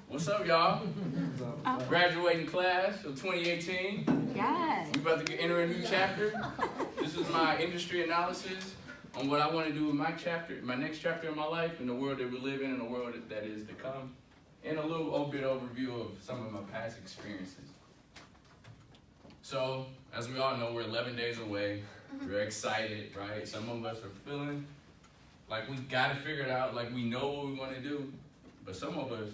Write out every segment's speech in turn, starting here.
What's up, y'all? Graduating class of 2018. Yes. We about to enter a new chapter. This is my industry analysis on what I want to do with my next chapter in my life, in the world that we live in, and the world that is to come, and a little bit overview of some of my past experiences. So, as we all know, we're 11 days away. We're excited, right? Some of us are feeling like we got to figure it out, like we know what we want to do. But some of us,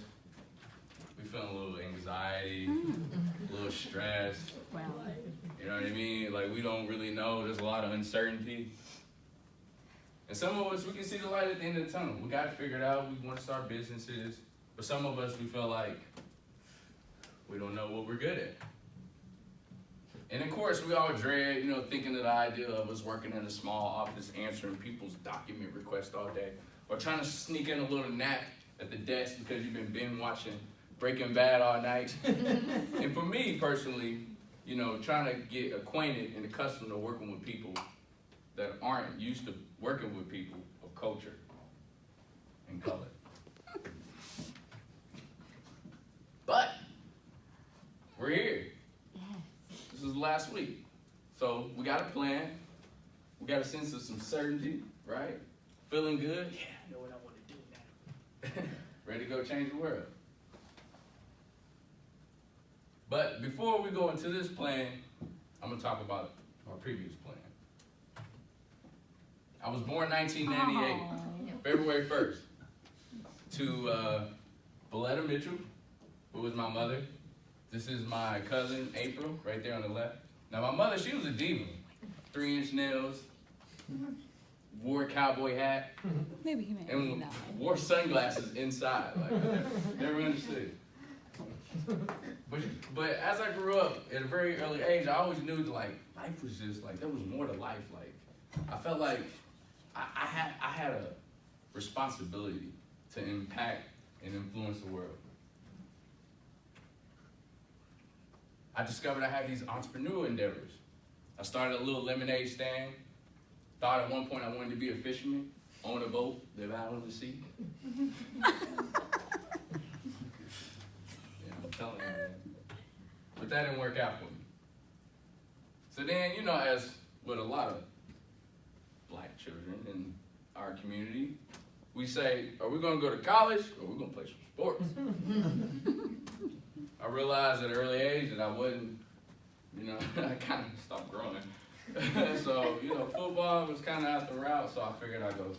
we feeling a little anxiety, a little stress. Well, You know what I mean? Like we don't really know. There's a lot of uncertainty. And some of us, we can see the light at the end of the tunnel. We got to figure it out. We want to start businesses. But some of us, we feel like we don't know what we're good at. And of course, we all dread, thinking of the idea of us working in a small office, answering people's document requests all day, or trying to sneak in a little nap at the desk because you've been binge watching Breaking Bad all night. And for me personally, trying to get acquainted and accustomed to working with people that aren't used to working with people of culture and color. But we're here. This is last week. So we got a plan. We got a sense of some certainty, right? Feeling good. Yeah, I know what I want to do now. Ready to go change the world. But before we go into this plan, I'm going to talk about our previous plan. I was born 1998, February 1st, to Beletta Mitchell, who was my mother. This is my cousin, April, right there on the left. Now, my mother, she was a diva. 3-inch nails, wore a cowboy hat, maybe he may and not. wore sunglasses inside. Like, never understood. But as I grew up at a very early age, I always knew that life was just there was more to life. I felt like I had a responsibility to impact and influence the world. I discovered I had these entrepreneurial endeavors. I started a little lemonade stand. Thought at one point I wanted to be a fisherman, own a boat, live out on the sea. Yeah, I'm telling you, man. But that didn't work out for me. So then, as with a lot of black children in our community, we say, are we going to go to college or are we going to play some sports? I realized at an early age that I wasn't, I kind of stopped growing. So, football was kind of out the route, so I figured I'd go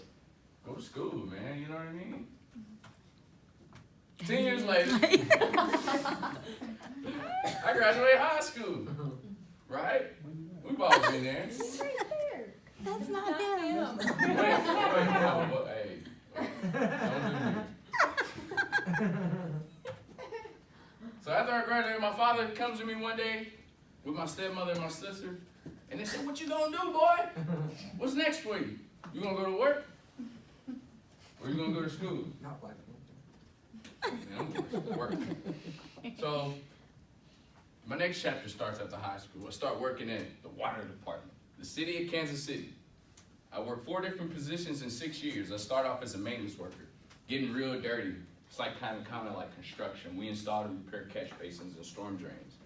to school, man, you know what I mean? 10 years later, I graduated high school, right? We've all been there. That's not him. Wait, no, hey, don't do me. So after I graduated, my father comes to me one day with my stepmother and my sister, and they said, "What you gonna do, boy? What's next for you? You gonna go to work? Or you gonna go to school?" Not black. Yeah, I'm going to work. So my next chapter starts at the high school. I start working in the water department, the city of Kansas City. I worked 4 different positions in 6 years. I start off as a maintenance worker, getting real dirty. It's kind of like construction. We installed and repaired catch basins and storm drains.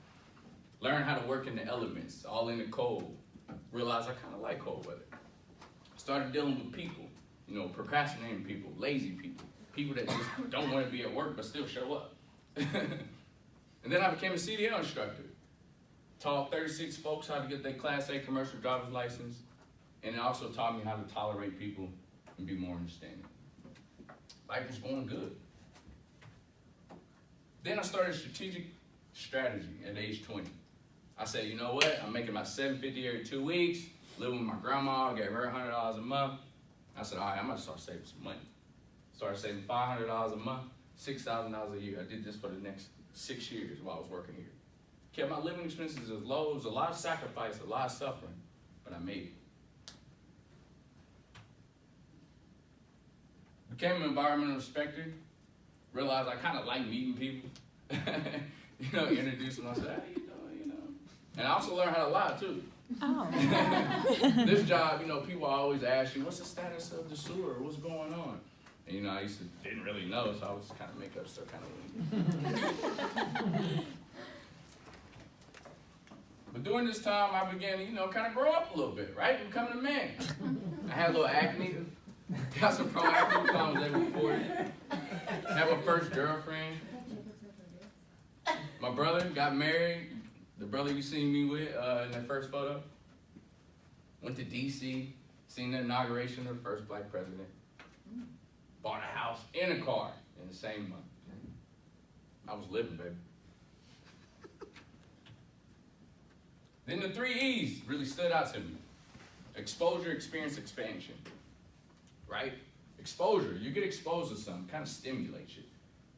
Learn how to work in the elements, all in the cold. Realized I kind of like cold weather. Started dealing with people, procrastinating people, lazy people, people that just don't want to be at work but still show up. And then I became a CDL instructor. Taught 36 folks how to get their Class A commercial driver's license, and it also taught me how to tolerate people and be more understanding. Life was going good. Then I started strategic strategy at age 20. I said, you know what? I'm making my $750 every 2 weeks, living with my grandma, I gave her $100 a month. I said, all right, I'm gonna start saving some money. Started saving $500 a month, $6,000 a year. I did this for the next 6 years while I was working here. Kept my living expenses as low. It was a lot of sacrifice, a lot of suffering, but I made it. Became an environmental inspector. Realized I kind of like meeting people. Introducing myself, how you doing, And I also learned how to lie too. Oh. This job, people always ask you, what's the status of the sewer? What's going on? And, you know, I didn't really know, so I was kind of make up stuff kind of. But during this time, I began to, you know, kind of grow up a little bit, right? Becoming a man. I had a little acne. Got some pro-acne when I was able to afford it. Had my first girlfriend. My brother got married. The brother you seen me with in that first photo. Went to D.C., seen the inauguration of the first black president. Bought a house and a car in the same month. I was living, baby. Then the 3 E's really stood out to me. Exposure, experience, expansion. Right? Exposure. You get exposed to something, kind of stimulates you.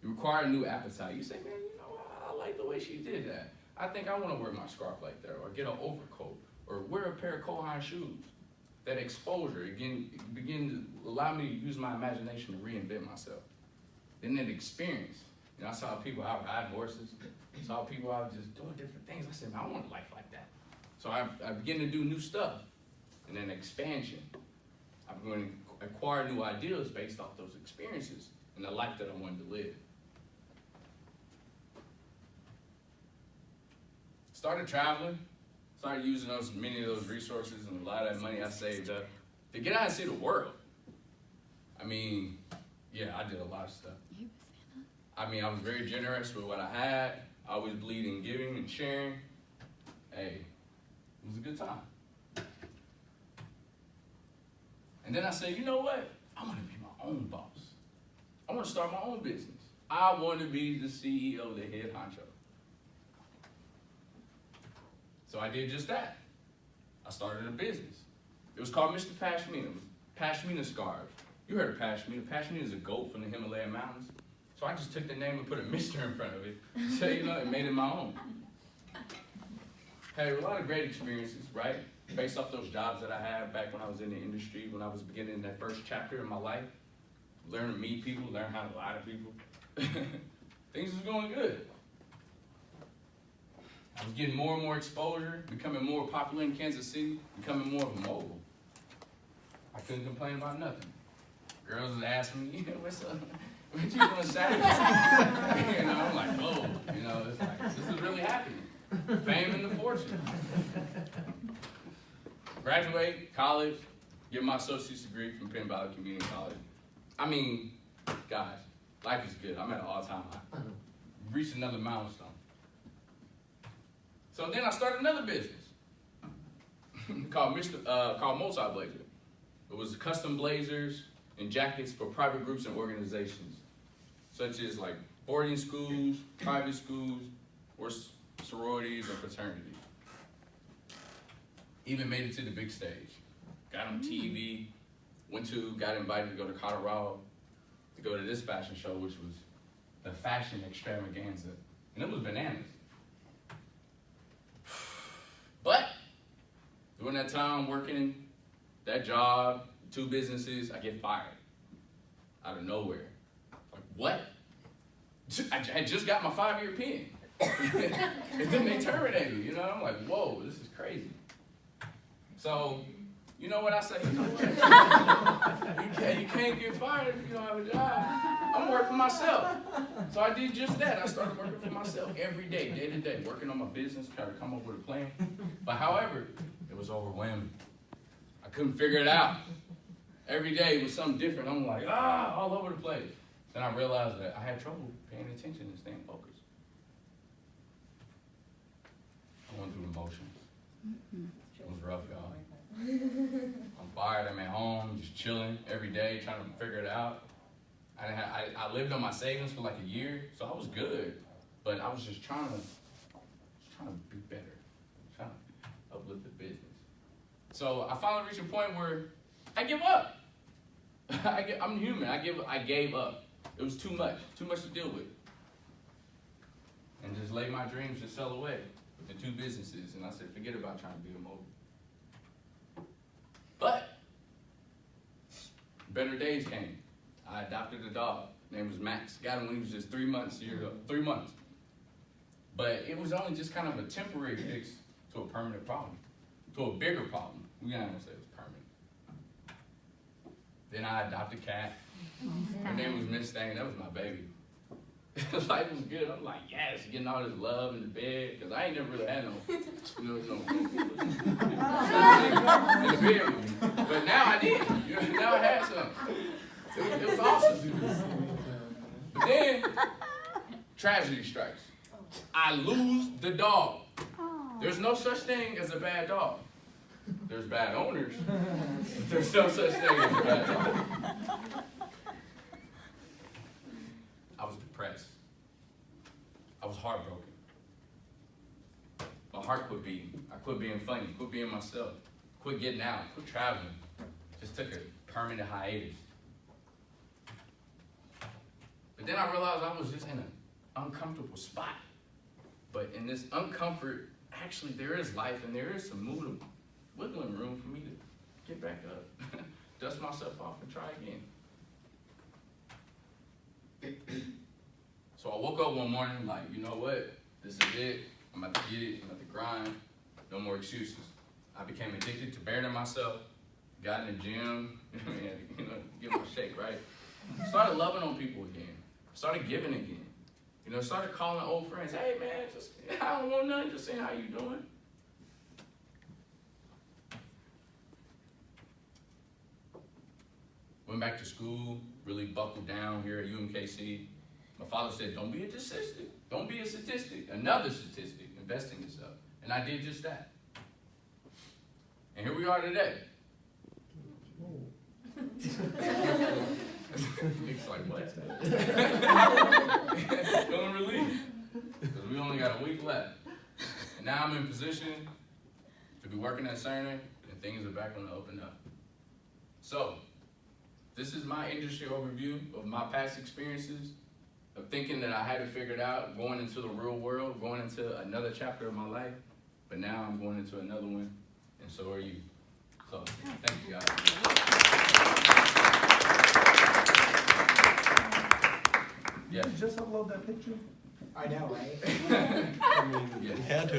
You acquire a new appetite. You say, man, you know, I like the way she did that. I think I want to wear my scarf like that, or get an overcoat, or wear a pair of Kohai shoes. That exposure, again, begin to allow me to use my imagination to reinvent myself. Then that experience. You know, I saw people out riding horses. Saw people out just doing different things. I said, man, I want a life like that. So I began to do new stuff. And then expansion. I'm going to acquire new ideas based off those experiences and the life that I wanted to live. Started traveling. Started using many of those resources and a lot of that money I saved up to get out and see the world. I mean, yeah, I did a lot of stuff. I mean, I was very generous with what I had. I always believed in giving and sharing. Hey, it was a good time. And then I said, you know what? I want to be my own boss. I want to start my own business. I want to be the CEO, the head honcho. So I did just that. I started a business. It was called Mr. Pashmina. It was Pashmina Scarves. You heard of Pashmina. Pashmina is a goat from the Himalayan mountains. So I just took the name and put a Mr. in front of it. So, you know, it made it my own. Had a lot of great experiences, right? Based off those jobs that I had back when I was in the industry, when I was beginning that first chapter in my life. Learn to meet people, learn how to lie to people. Things was going good. I was getting more and more exposure, becoming more popular in Kansas City, becoming more of a mogul. I couldn't complain about nothing. Girls was asking me, what's up? What you doing Saturday? You know, I'm like, whoa, you know, it's like, this is really happening. Fame and the fortune. Graduate, college, get my associate's degree from Penn Valley Community College. I mean, guys, life is good. I'm at an all-time high. Reached another milestone. So then I started another business called Multi-Blazer. It was custom blazers and jackets for private groups and organizations, such as like boarding schools, private schools, or sororities or fraternities. Even made it to the big stage. Got on TV, got invited to go to Colorado to go to this fashion show, which was the Fashion Extravaganza. And it was bananas. But during that time working that job, 2 businesses, I get fired out of nowhere. Like, what? I had just got my 5-year pen. And then they terminated me, you know? I'm like, whoa, this is crazy. So, you know what I say? You know what? You can't get fired if you don't have a job. I'm gonna work for myself. So I did just that. I started working for myself every day, day to day, working on my business, trying to come up with a plan. But however, it was overwhelming. I couldn't figure it out. Every day was something different. I'm like, all over the place. Then I realized that I had trouble paying attention and staying focused. I went through the motions. It was rough, y'all. I'm fired, I'm at home, just chilling every day, trying to figure it out. I lived on my savings for like a year, so I was good. But I was just trying to be better, trying to uplift the business. So I finally reached a point where I give up. I'm human, I gave up. It was too much to deal with. And just let my dreams just sell away with the 2 businesses. And I said, forget about trying to be a mogul. But better days came. I adopted a dog. His name was Max. Got him when he was just 3 months. 3 months. But it was only just kind of a temporary fix to a permanent problem, to a bigger problem. We're not gonna say it was permanent. Then I adopted Cat. Her name was Miss Stain. That was my baby. Life was good. I'm like, yes, getting all this love in the bed. Because I ain't never really had no in the bed with me. But now I did. Now I had some. It was awesome. But then, tragedy strikes. I lose the dog. There's no such thing as a bad dog. There's bad owners. But there's no such thing as a bad dog. I was depressed. I was heartbroken. My heart quit beating. I quit being funny, quit being myself, quit getting out, quit traveling. Just took a permanent hiatus. But then I realized I was just in an uncomfortable spot. But in this uncomfort, actually there is life and there is some wiggling room for me to get back up, dust myself off and try again. So I woke up one morning like, you know what? This is it. I'm about to get it. I'm about to grind. No more excuses. I became addicted to bettering myself. Got in the gym. Get my shake, right? Started loving on people again. Started giving again. Started calling old friends. Hey, man, I don't want nothing. Just saying how you doing. Went back to school. Really buckled down here at UMKC. My father said, don't be a statistic. Don't be a statistic. Another statistic. Invest in yourself. And I did just that. And here we are today. It's like, what? Feeling relief. Because we only got a week left. And now I'm in position to be working at Cerner, and things are back on the open up. So, this is my industry overview of my past experiences, of thinking that I had it figured out, going into the real world, going into another chapter of my life. But now I'm going into another one, and so are you. So, thank you guys. Yes. Did you just upload that picture? I know, right? I mean, Yes. you had to.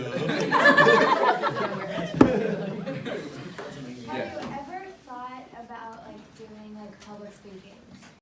Have you ever thought about doing public speaking?